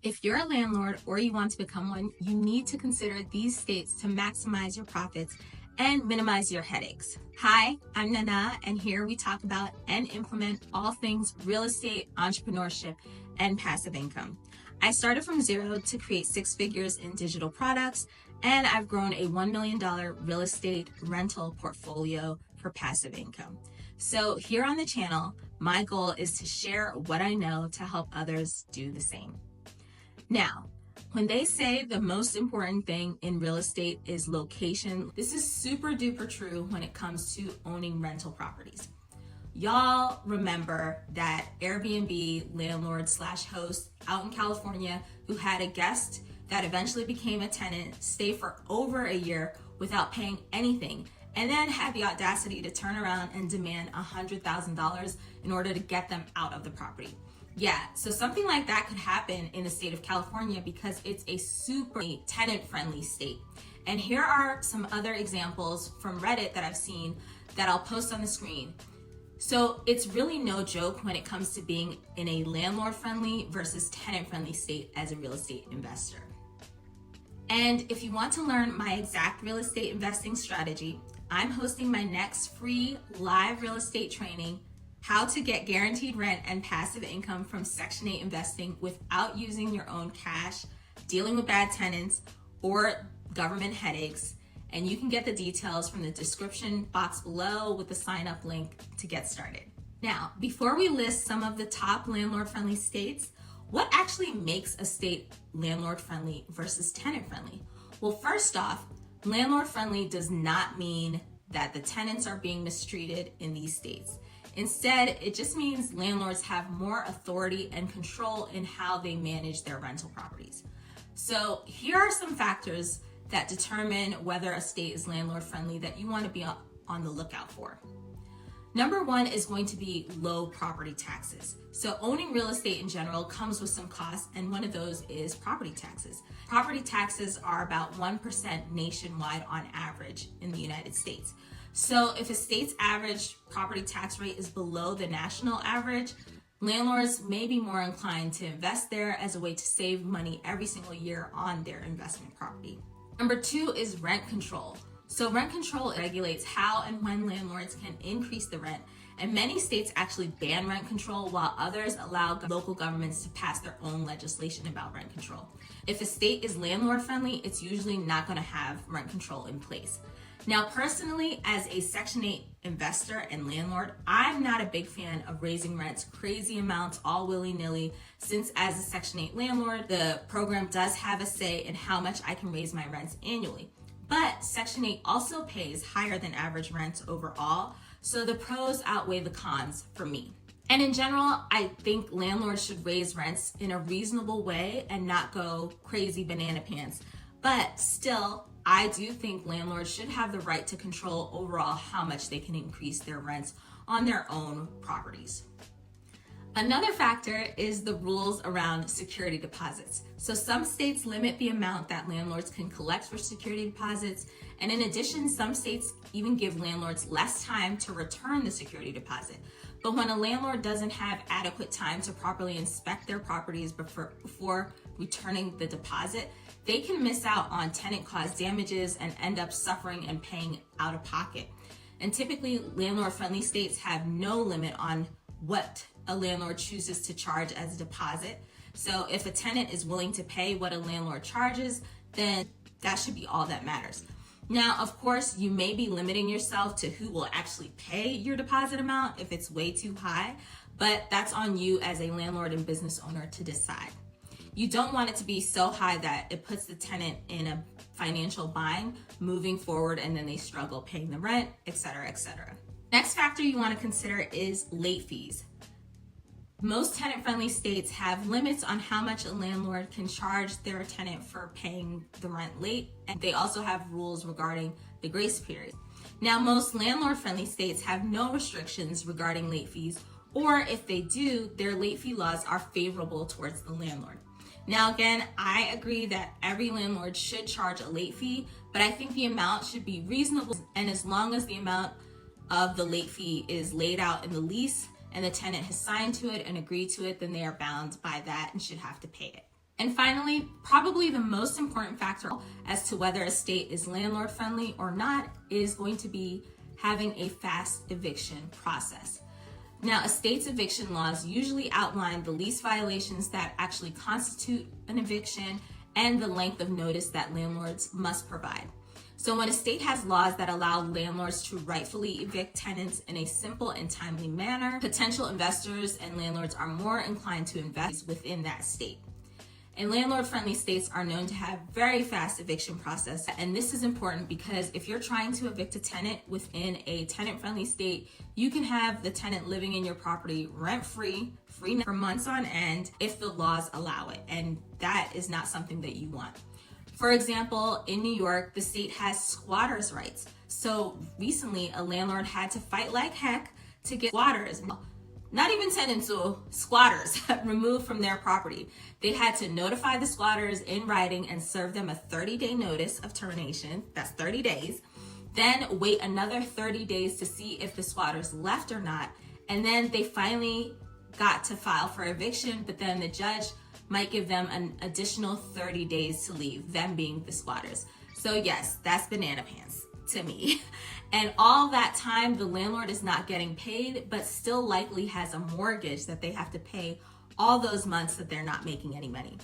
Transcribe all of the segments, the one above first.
If you're a landlord or you want to become one, you need to consider these states to maximize your profits and minimize your headaches. Hi, I'm Nana, and here we talk about and implement all things real estate, entrepreneurship, and passive income. I started from zero to create six figures in digital products, and I've grown a $1 million real estate rental portfolio for passive income. So here on the channel, my goal is to share what I know to help others do the same. Now, when they say the most important thing in real estate is location, this is super duper true when it comes to owning rental properties. Y'all remember that Airbnb landlord slash host out in California who had a guest that eventually became a tenant stay for over a year without paying anything, and then had the audacity to turn around and demand $100,000 in order to get them out of the property. Yeah, so something like that could happen in the state of California because it's a super tenant-friendly state. And here are some other examples from Reddit that I've seen that I'll post on the screen. So it's really no joke when it comes to being in a landlord-friendly versus tenant-friendly state as a real estate investor. And if you want to learn my exact real estate investing strategy, I'm hosting my next free live real estate training, How to Get Guaranteed Rent and Passive Income from Section 8 Investing Without Using Your Own Cash, Dealing with Bad Tenants, or Government Headaches. And you can get the details from the description box below with the sign up link to get started. Now, before we list some of the top landlord-friendly states, what actually makes a state landlord-friendly versus tenant-friendly? Well, first off, landlord-friendly does not mean that the tenants are being mistreated in these states. Instead, it just means landlords have more authority and control in how they manage their rental properties. So here are some factors that determine whether a state is landlord friendly that you want to be on the lookout for. Number one is going to be low property taxes. So owning real estate in general comes with some costs, and one of those is property taxes. Property taxes are about 1% nationwide on average in the United States. So if a state's average property tax rate is below the national average, landlords may be more inclined to invest there as a way to save money every single year on their investment property. Number two is rent control. So rent control regulates how and when landlords can increase the rent, and many states actually ban rent control while others allow local governments to pass their own legislation about rent control. If a state is landlord friendly, it's usually not going to have rent control in place. Now, personally, as a Section 8 investor and landlord, I'm not a big fan of raising rents crazy amounts all willy-nilly, since as a Section 8 landlord, the program does have a say in how much I can raise my rents annually. But Section 8 also pays higher than average rents overall, so the pros outweigh the cons for me. And in general, I think landlords should raise rents in a reasonable way and not go crazy banana pants. But still, I do think landlords should have the right to control overall how much they can increase their rents on their own properties. Another factor is the rules around security deposits. So some states limit the amount that landlords can collect for security deposits. And in addition, some states even give landlords less time to return the security deposit. But when a landlord doesn't have adequate time to properly inspect their properties before returning the deposit, they can miss out on tenant-caused damages and end up suffering and paying out of pocket. And typically, landlord-friendly states have no limit on what a landlord chooses to charge as a deposit. So if a tenant is willing to pay what a landlord charges, then that should be all that matters. Now, of course, you may be limiting yourself to who will actually pay your deposit amount if it's way too high, but that's on you as a landlord and business owner to decide. You don't want it to be so high that it puts the tenant in a financial bind moving forward and then they struggle paying the rent, etc., etc. Next factor you want to consider is late fees. Most tenant-friendly states have limits on how much a landlord can charge their tenant for paying the rent late, and they also have rules regarding the grace period. Now, most landlord-friendly states have no restrictions regarding late fees, or if they do, their late fee laws are favorable towards the landlord. Now, again, I agree that every landlord should charge a late fee, but I think the amount should be reasonable, and as long as the amount of the late fee is laid out in the lease and the tenant has signed to it and agreed to it, then they are bound by that and should have to pay it. And finally, probably the most important factor as to whether a state is landlord friendly or not is going to be having a fast eviction process. Now, a state's eviction laws usually outline the lease violations that actually constitute an eviction and the length of notice that landlords must provide. So when a state has laws that allow landlords to rightfully evict tenants in a simple and timely manner, potential investors and landlords are more inclined to invest within that state. And landlord-friendly states are known to have very fast eviction process. And this is important because if you're trying to evict a tenant within a tenant-friendly state, you can have the tenant living in your property rent-free, free for months on end if the laws allow it. And that is not something that you want. For example, in New York, the state has squatters' rights. So recently, a landlord had to fight like heck to get squatters, not even tenants or squatters, removed from their property. They had to notify the squatters in writing and serve them a 30-day notice of termination. That's 30 days. Then wait another 30 days to see if the squatters left or not. And then they finally got to file for eviction, but then the judge might give them an additional 30 days to leave, them being the squatters. So yes, that's banana pants to me. And all that time, the landlord is not getting paid, but still likely has a mortgage that they have to pay all those months that they're not making any money.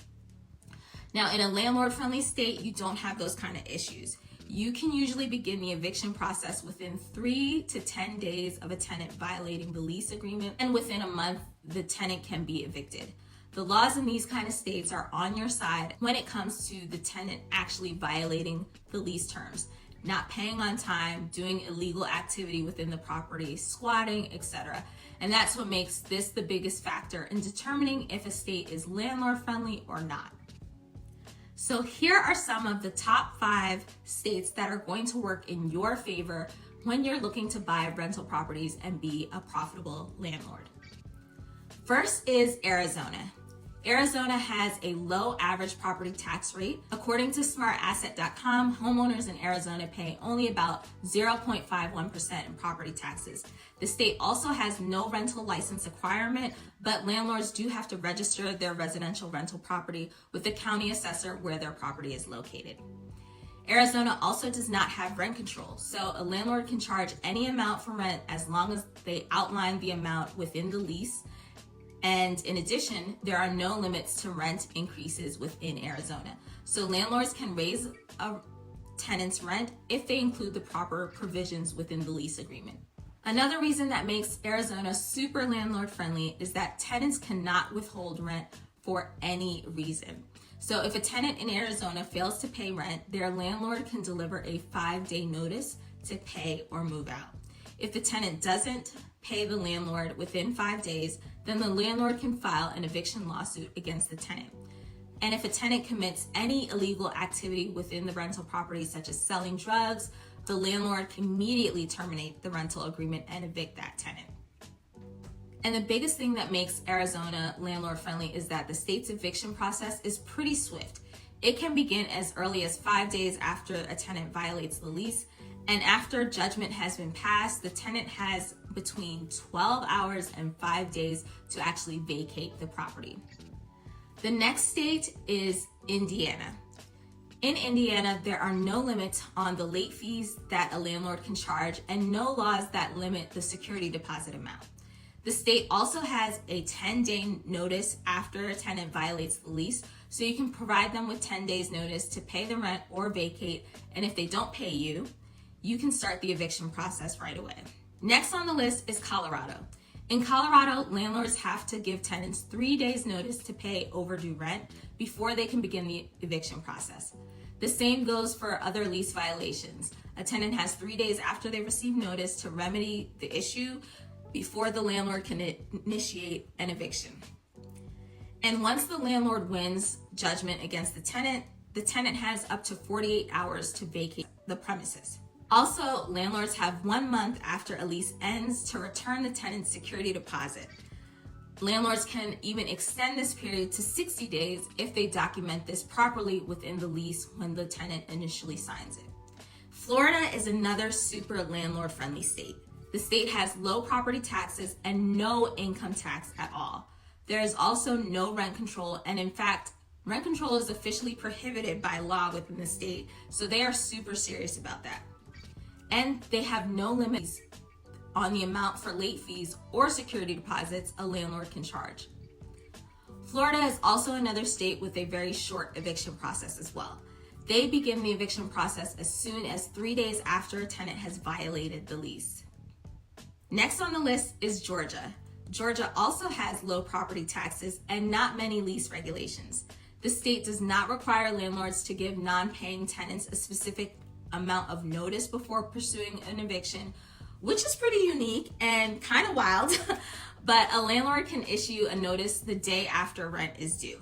Now, in a landlord-friendly state, you don't have those kind of issues. You can usually begin the eviction process within 3 to 10 days of a tenant violating the lease agreement, and within a month, the tenant can be evicted. The laws in these kind of states are on your side when it comes to the tenant actually violating the lease terms, not paying on time, doing illegal activity within the property, squatting, etc. And that's what makes this the biggest factor in determining if a state is landlord friendly or not. So here are some of the top 5 states that are going to work in your favor when you're looking to buy rental properties and be a profitable landlord. First is Arizona. Arizona has a low average property tax rate. According to smartasset.com, homeowners in Arizona pay only about 0.51% in property taxes. The state also has no rental license requirement, but landlords do have to register their residential rental property with the county assessor where their property is located. Arizona also does not have rent control, so a landlord can charge any amount for rent as long as they outline the amount within the lease. And in addition, there are no limits to rent increases within Arizona. So landlords can raise a tenant's rent if they include the proper provisions within the lease agreement. Another reason that makes Arizona super landlord friendly is that tenants cannot withhold rent for any reason. So if a tenant in Arizona fails to pay rent, their landlord can deliver a 5-day notice to pay or move out. If the tenant doesn't pay the landlord within 5 days, then the landlord can file an eviction lawsuit against the tenant. And if a tenant commits any illegal activity within the rental property, such as selling drugs, the landlord can immediately terminate the rental agreement and evict that tenant. And the biggest thing that makes Arizona landlord friendly is that the state's eviction process is pretty swift. It can begin as early as 5 days after a tenant violates the lease. And after judgment has been passed, the tenant has between 12 hours and 5 days to actually vacate the property. The next state is Indiana. In Indiana, there are no limits on the late fees that a landlord can charge and no laws that limit the security deposit amount. The state also has a 10-day notice after a tenant violates the lease, so you can provide them with 10 days notice to pay the rent or vacate, and if they don't pay you, you can start the eviction process right away. Next on the list is Colorado. In Colorado, landlords have to give tenants 3 days notice to pay overdue rent before they can begin the eviction process. The same goes for other lease violations. A tenant has 3 days after they receive notice to remedy the issue before the landlord can initiate an eviction. And once the landlord wins judgment against the tenant has up to 48 hours to vacate the premises. Also, landlords have 1 month after a lease ends to return the tenant's security deposit. Landlords can even extend this period to 60 days if they document this properly within the lease when the tenant initially signs it. Florida is another super landlord-friendly state. The state has low property taxes and no income tax at all. There is also no rent control, and in fact, Rent control is officially prohibited by law within the state, so they are super serious about that. And they have no limits on the amount for late fees or security deposits a landlord can charge. Florida is also another state with a very short eviction process as well. They begin the eviction process as soon as 3 days after a tenant has violated the lease. Next on the list is Georgia. Georgia also has low property taxes and not many lease regulations. The state does not require landlords to give non-paying tenants a specific amount of notice before pursuing an eviction, which is pretty unique and kind of wild, but a landlord can issue a notice the day after rent is due.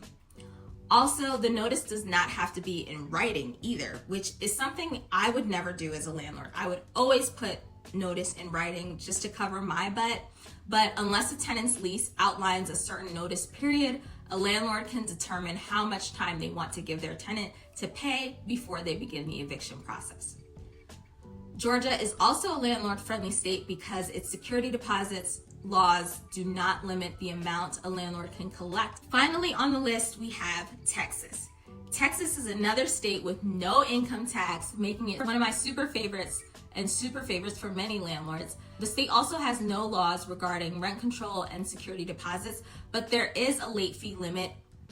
Also, the notice does not have to be in writing either, which is something I would never do as a landlord. I would always put notice in writing just to cover my butt, but unless a tenant's lease outlines a certain notice period, a landlord can determine how much time they want to give their tenant to pay before they begin the eviction process. Georgia is also a landlord-friendly state because its security deposits laws do not limit the amount a landlord can collect. Finally on the list, we have Texas. Texas is another state with no income tax, making it one of my super favorites and super favorites for many landlords. The state also has no laws regarding rent control and security deposits, but there is a late fee limit,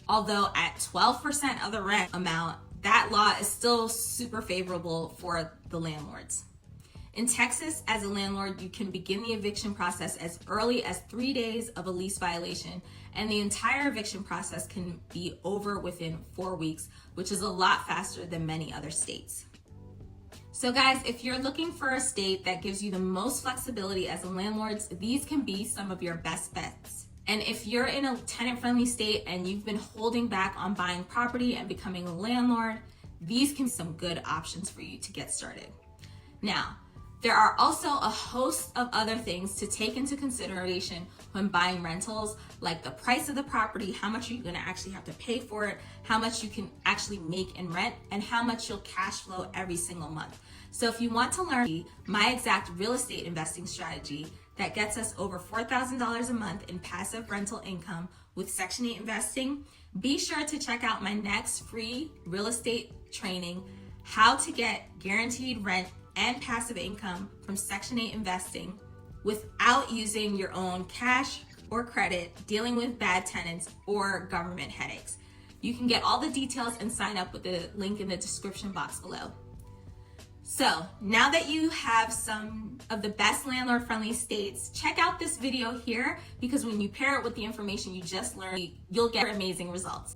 although at 12% of the rent amount, that law is still super favorable for the landlords. In Texas, as a landlord, you can begin the eviction process as early as 3 days of a lease violation, and the entire eviction process can be over within 4 weeks, which is a lot faster than many other states. So guys, if you're looking for a state that gives you the most flexibility as a landlord, these can be some of your best bets. And if you're in a tenant-friendly state and you've been holding back on buying property and becoming a landlord, these can be some good options for you to get started. Now, there are also a host of other things to take into consideration when buying rentals, like the price of the property, how much are you going to actually have to pay for it, how much you can actually make in rent, and how much you'll cash flow every single month. So if you want to learn my exact real estate investing strategy that gets us over $4,000 a month in passive rental income with Section 8 investing, be sure to check out my next free real estate training, How to Get Guaranteed Rent and Passive Income from Section 8 Investing without using your own cash or credit, dealing with bad tenants or government headaches. You can get all the details and sign up with the link in the description box below. So now that you have some of the best landlord-friendly states, check out this video here, because when you pair it with the information you just learned, you'll get amazing results.